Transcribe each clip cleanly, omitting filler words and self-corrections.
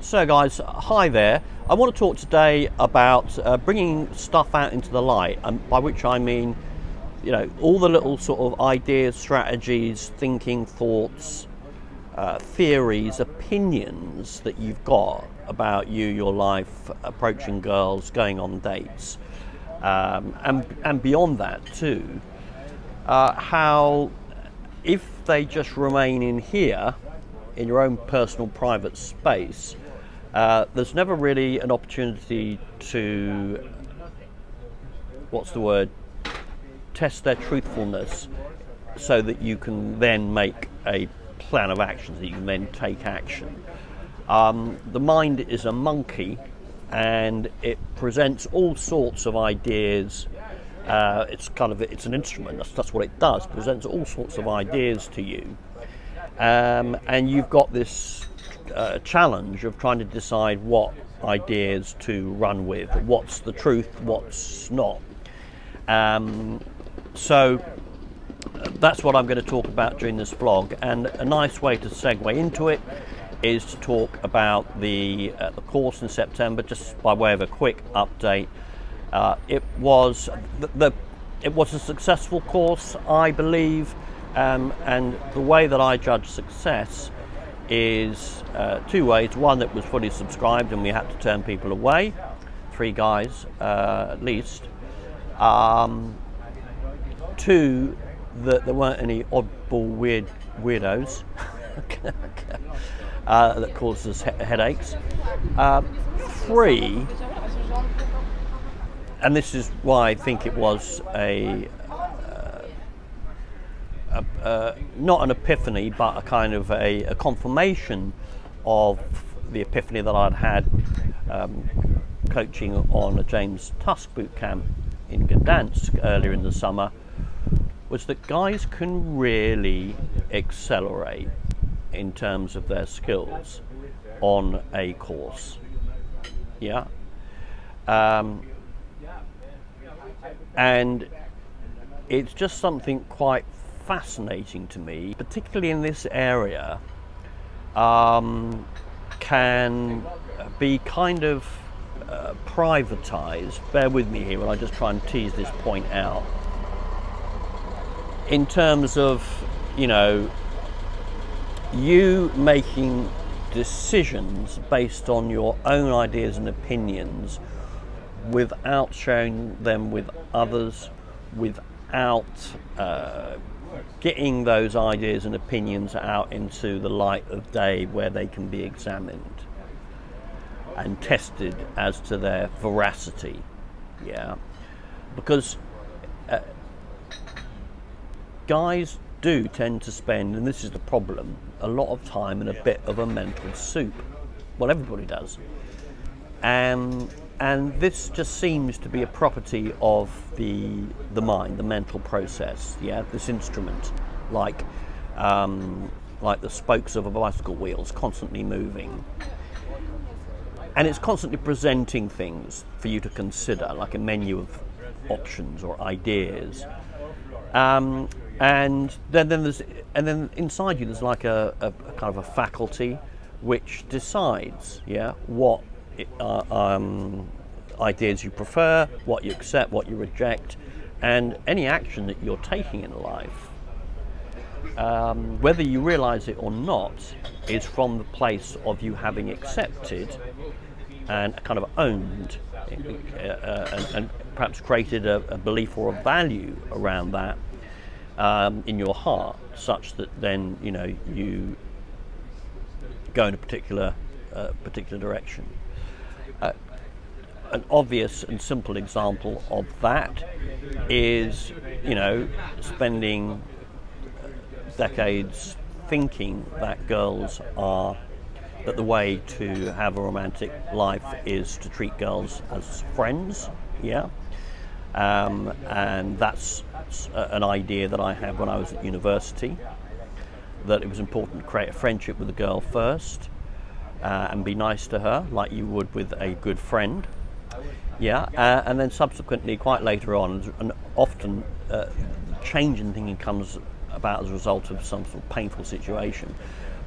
So guys, hi there. I want to talk today about bringing stuff out into the light, and by which I mean, all the little sort of ideas, strategies, thinking, thoughts, theories, opinions that you've got about you, your life, approaching girls, going on dates, and beyond that too. How, if they just remain in here, in your own personal private space, there's never really an opportunity to, test their truthfulness so that you can then make a plan of action, that you can then take action. The mind is a monkey and it presents all sorts of ideas. It's an instrument, that's what it does, presents all sorts of ideas to you. And you've got this challenge of trying to decide what ideas to run with, what's the truth, what's not. So that's what I'm going to talk about during this vlog, and a nice way to segue into it is to talk about the course in September, just by way of a quick update. It was a successful course, I believe. And the way that I judge success is two ways. One, that was fully subscribed and we had to turn people away, 3 guys at least. Two, that there weren't any oddball weirdos that caused us headaches. 3, and this is why I think it was not an epiphany, but a kind of a confirmation of the epiphany that I'd had coaching on a James Tusk boot camp in Gdansk earlier in the summer, was that guys can really accelerate in terms of their skills on a course. Yeah. And it's just something quite fascinating to me, particularly in this area, can be kind of privatized. Bear with me here while I just try and tease this point out. In terms of, you making decisions based on your own ideas and opinions without sharing them with others, without getting those ideas and opinions out into the light of day where they can be examined and tested as to their veracity. Yeah, because guys do tend to spend, and this is the problem, a lot of time in a bit of a mental soup. Well, everybody does. And this just seems to be a property of the mind, the mental process. Yeah, this instrument, like the spokes of a bicycle wheel, is constantly moving, and it's constantly presenting things for you to consider, like a menu of options or ideas. And then inside you, there's like a kind of a faculty which decides, what ideas you prefer, what you accept, what you reject, and any action that you're taking in life, whether you realize it or not, is from the place of you having accepted and kind of owned and perhaps created a belief or a value around that in your heart, such that then you go in a particular direction. An obvious and simple example of that is, spending decades thinking that that the way to have a romantic life is to treat girls as friends. Yeah. And that's an idea that I had when I was at university, that it was important to create a friendship with a girl first, and be nice to her like you would with a good friend. Yeah, and then subsequently, quite later on, and often change in thinking comes about as a result of some sort of painful situation.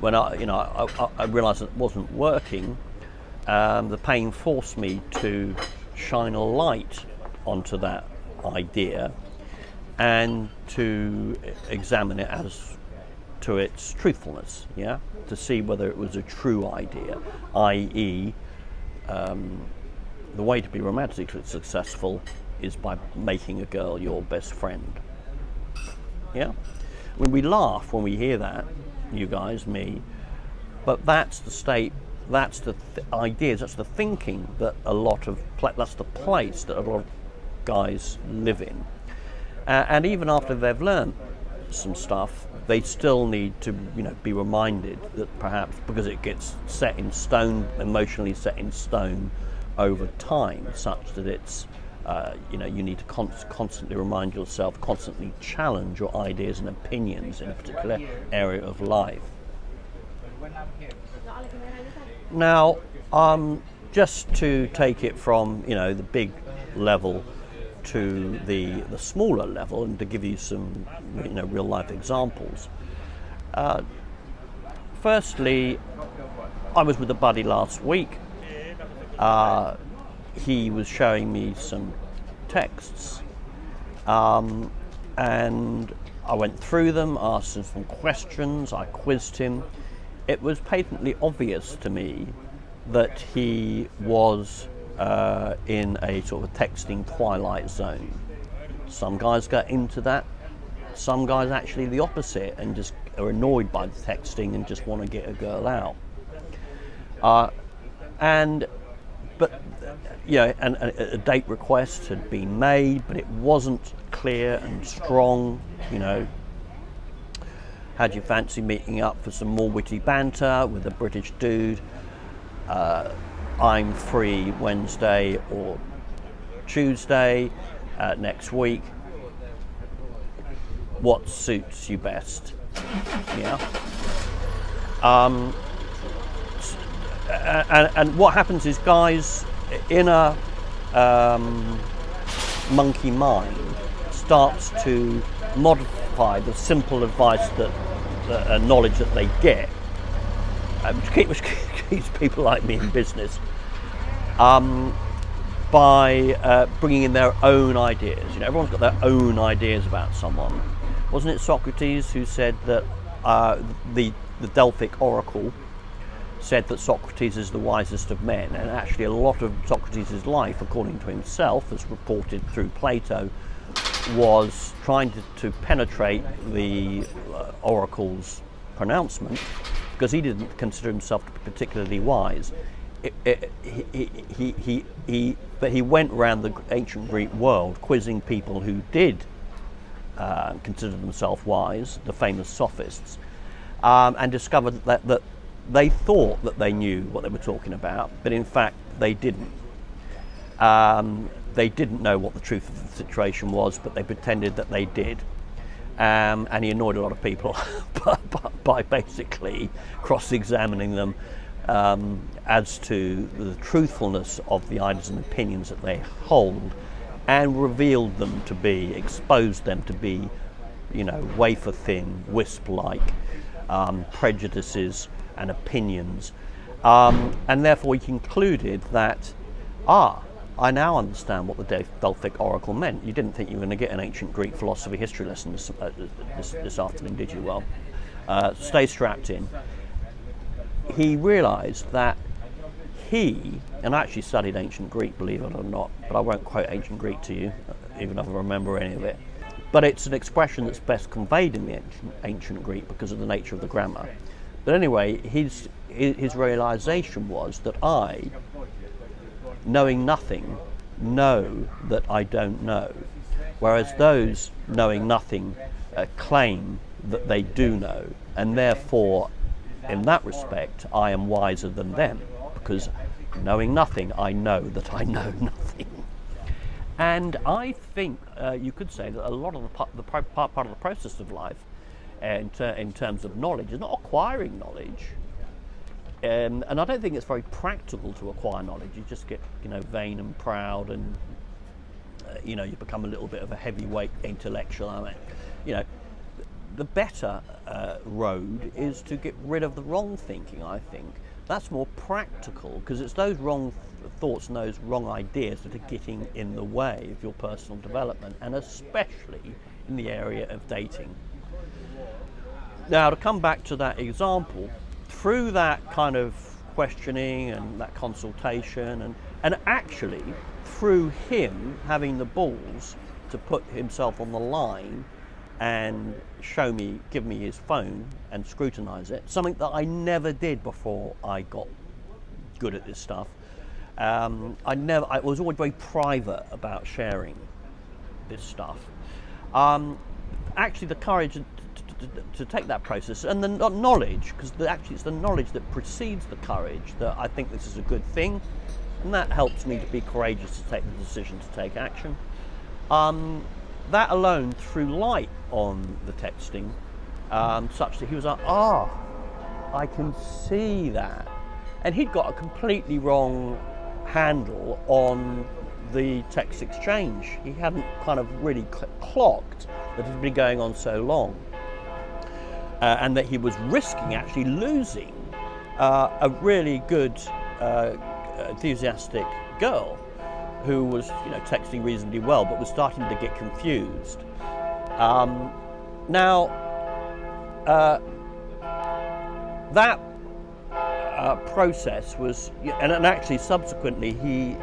When I realised that it wasn't working, the pain forced me to shine a light onto that idea and to examine it as to its truthfulness, yeah, to see whether it was a true idea, i.e., the way to be romantically successful is by making a girl your best friend. Yeah, when we laugh when we hear that, you guys, me, but that's the state, that's the ideas, that's the thinking that that's the place that a lot of guys live in. And even after they've learned some stuff, they still need to, be reminded that perhaps because it gets set in stone, emotionally set in stone over time, such that it's, you need to constantly remind yourself, constantly challenge your ideas and opinions in a particular area of life. Now, just to take it from, the big level to the smaller level, and to give you some, real life examples. Firstly, I was with a buddy last week. He was showing me some texts, and I went through them, asked him some questions, I quizzed him. It was patently obvious to me that he was in a sort of texting twilight zone. Some guys get into that, some guys actually the opposite and just are annoyed by the texting and just want to get a girl out. And a date request had been made, but it wasn't clear and strong. Had you fancy meeting up for some more witty banter with a British dude? I'm free Wednesday or Tuesday next week. What suits you best? Yeah. And what happens is guys in a monkey mind starts to modify the simple advice that knowledge that they get, which keeps people like me in business, by bringing in their own ideas. Everyone's got their own ideas about someone. Wasn't it Socrates who said that the Delphic oracle said that Socrates is the wisest of men? And actually a lot of Socrates' life, according to himself, as reported through Plato, was trying to penetrate the oracle's pronouncement, because he didn't consider himself to be particularly wise. But he went around the ancient Greek world quizzing people who did consider themselves wise, the famous sophists, and discovered that they thought that they knew what they were talking about, but in fact they didn't. They didn't know what the truth of the situation was, but they pretended that they did. And he annoyed a lot of people by basically cross-examining them as to the truthfulness of the ideas and opinions that they hold, and revealed them to be, exposed them to be, wafer-thin, wisp-like prejudices and opinions. And therefore he concluded that, I now understand what the Delphic oracle meant. You didn't think you were going to get an ancient Greek philosophy history lesson this afternoon, did you? Well, stay strapped in. He realised that and I actually studied ancient Greek, believe it or not, but I won't quote ancient Greek to you, even if I remember any of it. But it's an expression that's best conveyed in the ancient Greek because of the nature of the grammar. But anyway, his realisation was that I, knowing nothing, know that I don't know, whereas those knowing nothing claim that they do know, and therefore, in that respect, I am wiser than them, because knowing nothing, I know that I know nothing. And I think you could say that a lot of the part of the process of life, in terms of knowledge, is not acquiring knowledge. And I don't think it's very practical to acquire knowledge. You just get, vain and proud, and you become a little bit of a heavyweight intellectual. The better road is to get rid of the wrong thinking, I think, That's more practical, because it's those wrong thoughts and those wrong ideas that are getting in the way of your personal development, and especially in the area of dating. Now, to come back to that example, through that kind of questioning and that consultation, and actually through him having the balls to put himself on the line and give me his phone and scrutinize it, something that I never did before I got good at this stuff. I was always very private about sharing this stuff. Actually, the courage to take that process, and the knowledge, because actually it's the knowledge that precedes the courage, that I think this is a good thing, and that helps me to be courageous to take the decision to take action. That alone threw light on the texting, such that he was like, I can see that. And he'd got a completely wrong handle on the text exchange. He hadn't kind of really clocked that it had been going on so long, and that he was risking actually losing a really good, enthusiastic girl who was, texting reasonably well, but was starting to get confused. That process was, and actually subsequently he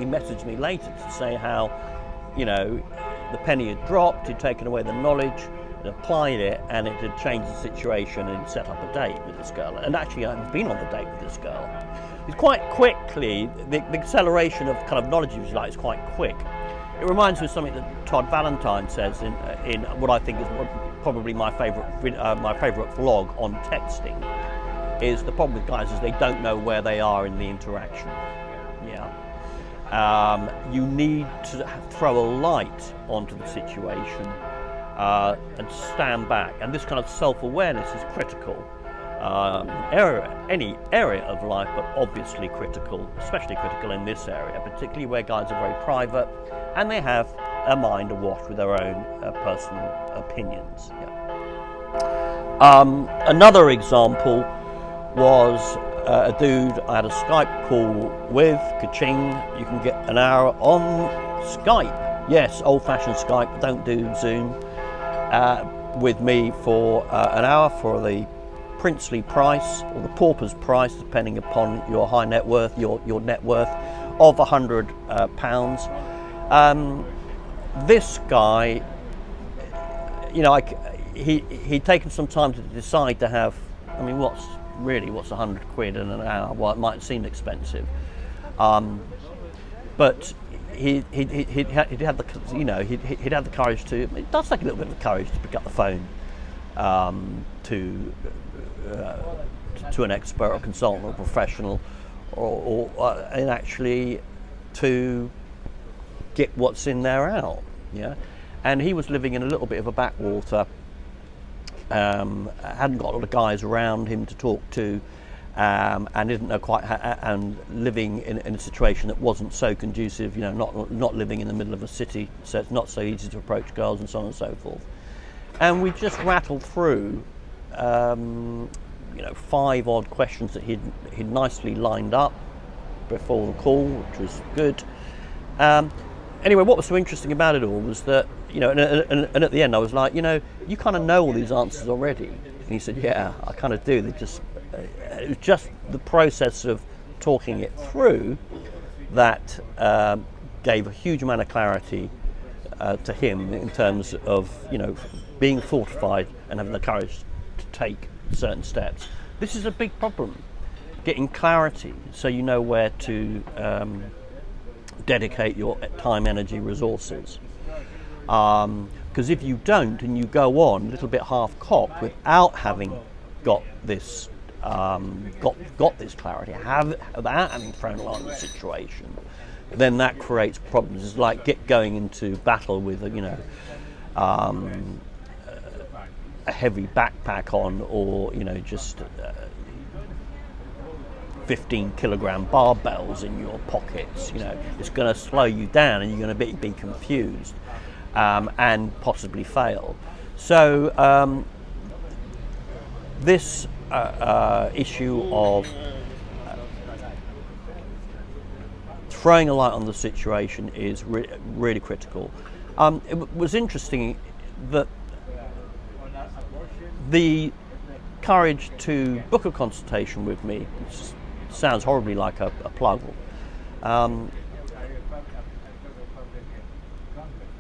messaged me later to say how, the penny had dropped, he'd taken away the knowledge, he'd applied it, and it had changed the situation, and he'd set up a date with this girl. And actually I've been on the date with this girl. It's quite quickly, the acceleration of kind of knowledge, if you like, is quite quick. It reminds me of something that Todd Valentine says in what I think is probably my favourite vlog on texting. Is the problem with guys is they don't know where they are in the interaction. You need to throw a light onto the situation and stand back. And this kind of self-awareness is critical. Any area of life, but obviously critical, especially critical in this area, particularly where guys are very private and they have a mind awash with their own personal opinions. Another example was a dude I had a Skype call with, ka-ching. You can get an hour on Skype. Yes, old-fashioned Skype, don't do Zoom. With me for an hour for the princely price, or the pauper's price, depending upon your high net worth, your net worth, of £100. This guy, he'd taken some time to decide to have, what's £100 in an hour? Well, it might seem expensive, but he'd had the courage to. It does take a little bit of courage to pick up the phone to an expert or consultant or professional, and actually to get what's in there out. And he was living in a little bit of a backwater. Hadn't got a lot of guys around him to talk to, and didn't know quite and living in a situation that wasn't so conducive, not living in the middle of a city, so it's not so easy to approach girls and so on and so forth. And we just rattled through 5 odd questions that he'd nicely lined up before the call, which was good. Anyway, what was so interesting about it all was that, and at the end I was like, you kind of know all these answers already. And he said, yeah, I kind of do. It was just the process of talking it through that gave a huge amount of clarity to him in terms of, being fortified and having the courage to take certain steps. This is a big problem, getting clarity so you know where to dedicate your time, energy, resources. Because if you don't and you go on a little bit half-cocked without having got this this clarity, without having thrown a lot of the situation, then that creates problems. It's like going into battle with a heavy backpack on, or just 15-kilogram barbells in your pockets. It's going to slow you down, and you're going to be confused and possibly fail. So this issue of throwing a light on the situation is really critical. It was interesting that the courage to book a consultation with me, which sounds horribly like a plug,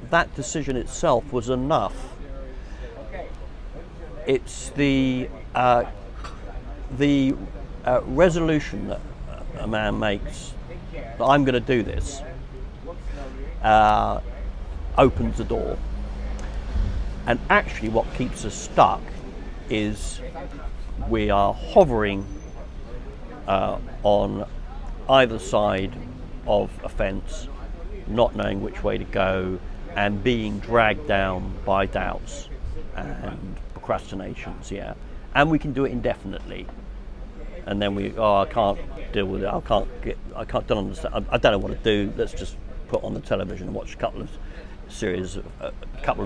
that decision itself was enough. It's the resolution that a man makes that I'm going to do this opens the door. And actually what keeps us stuck is we are hovering on either side of a fence, not knowing which way to go, and being dragged down by doubts and procrastinations, and we can do it indefinitely, and then I can't deal with it, I don't understand, I don't know what to do, let's just put on the television and watch a couple of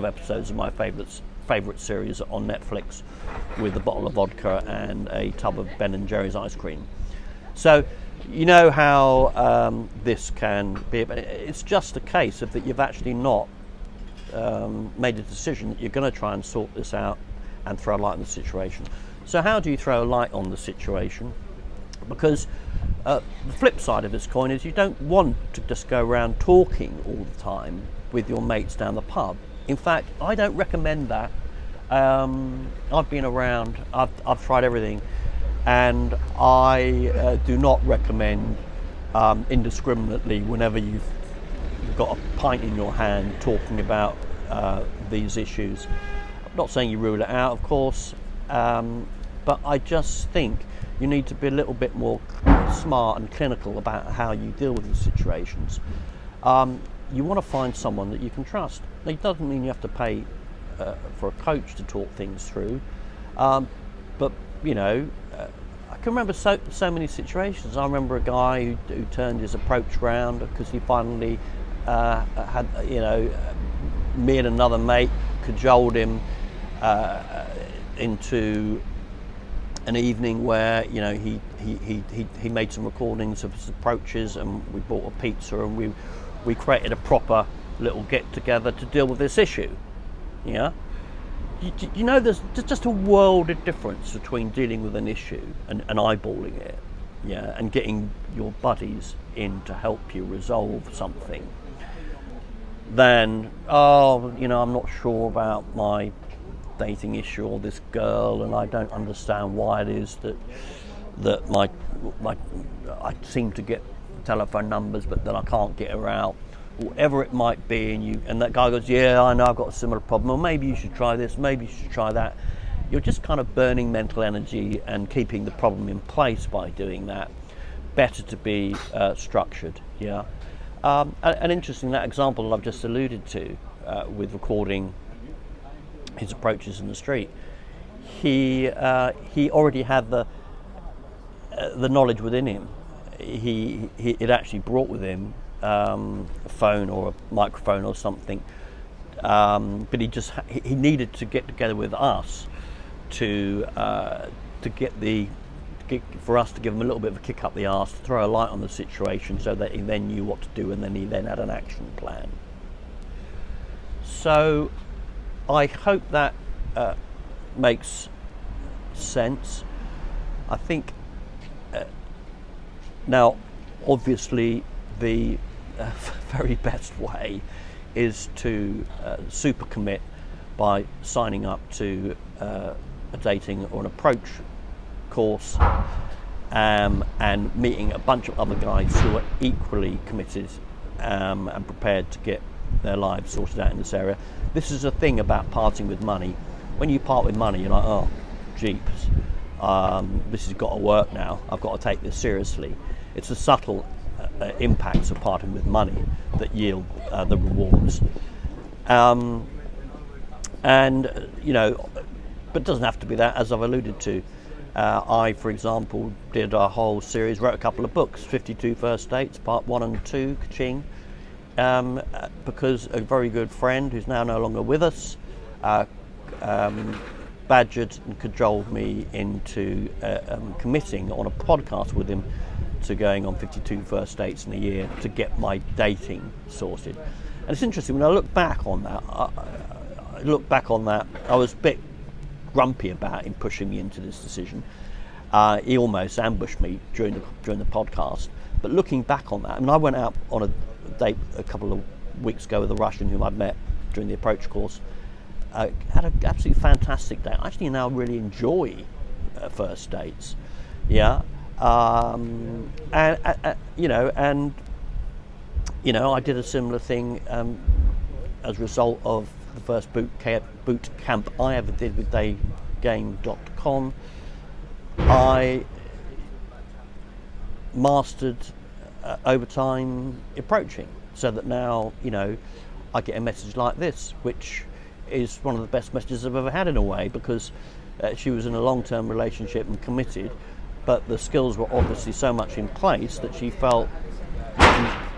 episodes of my favourite series on Netflix with a bottle of vodka and a tub of Ben & Jerry's ice cream. So you know how this can be, but it's just a case of that you've actually not made a decision that you're going to try and sort this out and throw a light on the situation. So how do you throw a light on the situation? Because the flip side of this coin is you don't want to just go around talking all the time with your mates down the pub. In fact, I don't recommend that. I've been around, I've tried everything, and I do not recommend indiscriminately, whenever you've got a pint in your hand, talking about these issues. I'm not saying you rule it out, of course, but I just think you need to be a little bit more smart and clinical about how you deal with these situations. You want to find someone that you can trust. Now, it doesn't mean you have to pay for a coach to talk things through, but you know, I can remember so many situations. I remember a guy who turned his approach round because he finally had, me and another mate cajoled him into an evening where he made some recordings of his approaches, and we bought a pizza, and we created a proper little get together to deal with this issue. You know, there's just a world of difference between dealing with an issue and eyeballing it, and getting your buddies in to help you resolve something, than I'm not sure about my dating issue or this girl, and I don't understand why it is that my I seem to get telephone numbers, but then I can't get her out. Whatever it might be, and that guy goes, yeah, I know I've got a similar problem, or maybe you should try this, maybe you should try that. You're just kind of burning mental energy and keeping the problem in place by doing that. Better to be structured, And interesting, that example I've just alluded to with recording his approaches in the street, he already had the knowledge within him. He it actually brought with him a phone or a microphone or something, but he needed to get together with us to for us to give him a little bit of a kick up the arse, to throw a light on the situation, so that he then knew what to do, and then he then had an action plan. So I hope that makes sense. I think now, obviously, the very best way is to super commit by signing up to a dating or an approach course, and meeting a bunch of other guys who are equally committed and prepared to get their lives sorted out in this area. This is a thing about parting with money. When you part with money, you're like, oh, jeeps, this has got to work now. I've got to take this seriously. It's the subtle impacts of parting with money that yield the rewards. But it doesn't have to be that, as I've alluded to. I, for example, did a whole series, wrote a couple of books, 52 First Dates, part 1 and 2, ka-ching, because a very good friend who's now no longer with us badgered and cajoled me into committing on a podcast with him to going on 52 first dates in a year to get my dating sorted. And it's interesting, when I look back on that, I was a bit grumpy about him pushing me into this decision. He almost ambushed me during the podcast. But looking back on that, I mean, I went out on a date a couple of weeks ago with a Russian whom I'd met during the approach course. Had an absolutely fantastic day. I actually now really enjoy first dates. Yeah. And I did a similar thing as a result of the first boot camp I ever did with daygame.com. I mastered over time approaching, so that now I get a message like this, which is one of the best messages I've ever had in a way, because she was in a long-term relationship and committed, but the skills were obviously so much in place that she felt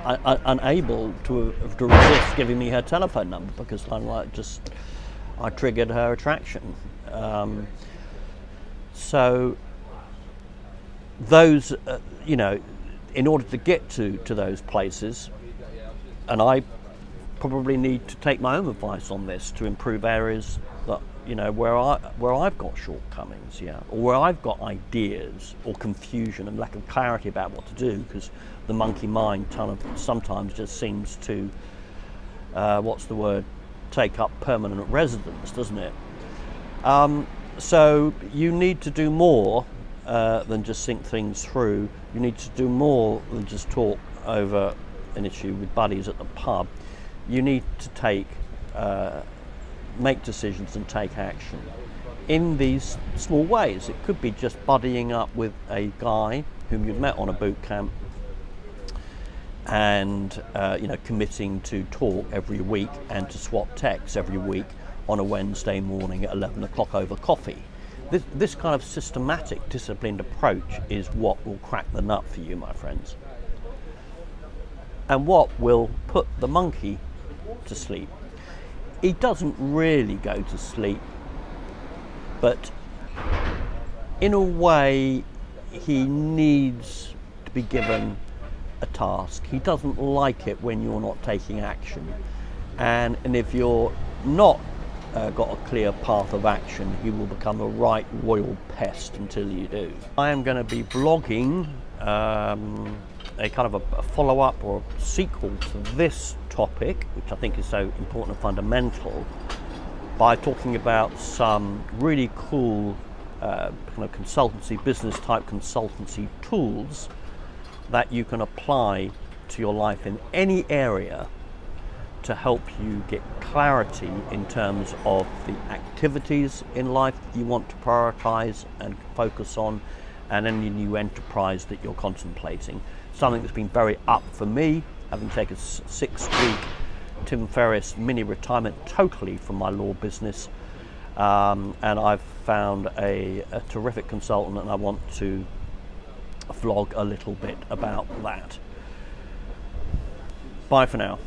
unable to resist giving me her telephone number, because I triggered her attraction. So those, in order to get to those places, and I probably need to take my own advice on this to improve areas that where I've got shortcomings, or where I've got ideas or confusion and lack of clarity about what to do, because the monkey mind sometimes just seems to take up permanent residence, doesn't it? So you need to do more than just think things through. You need to do more than just talk over an issue with buddies at the pub. You need to make decisions and take action in these small ways. It could be just buddying up with a guy whom you've met on a boot camp and committing to talk every week and to swap texts every week on a Wednesday morning at 11 o'clock over coffee. This kind of systematic, disciplined approach is what will crack the nut for you, my friends, and what will put the monkey to sleep. He doesn't really go to sleep, but in a way he needs to be given a task. He doesn't like it when you're not taking action, and if you're not got a clear path of action, he will become a right royal pest until you do. I am going to be blogging a kind of a follow-up or a sequel to this topic, which I think is so important and fundamental, by talking about some really cool kind of consultancy, business type consultancy tools that you can apply to your life in any area to help you get clarity in terms of the activities in life that you want to prioritize and focus on, and any new enterprise that you're contemplating. Something that's been very up for me, having taken a 6-week Tim Ferriss mini retirement totally from my law business, and I've found a terrific consultant, and I want to vlog a little bit about that. Bye for now.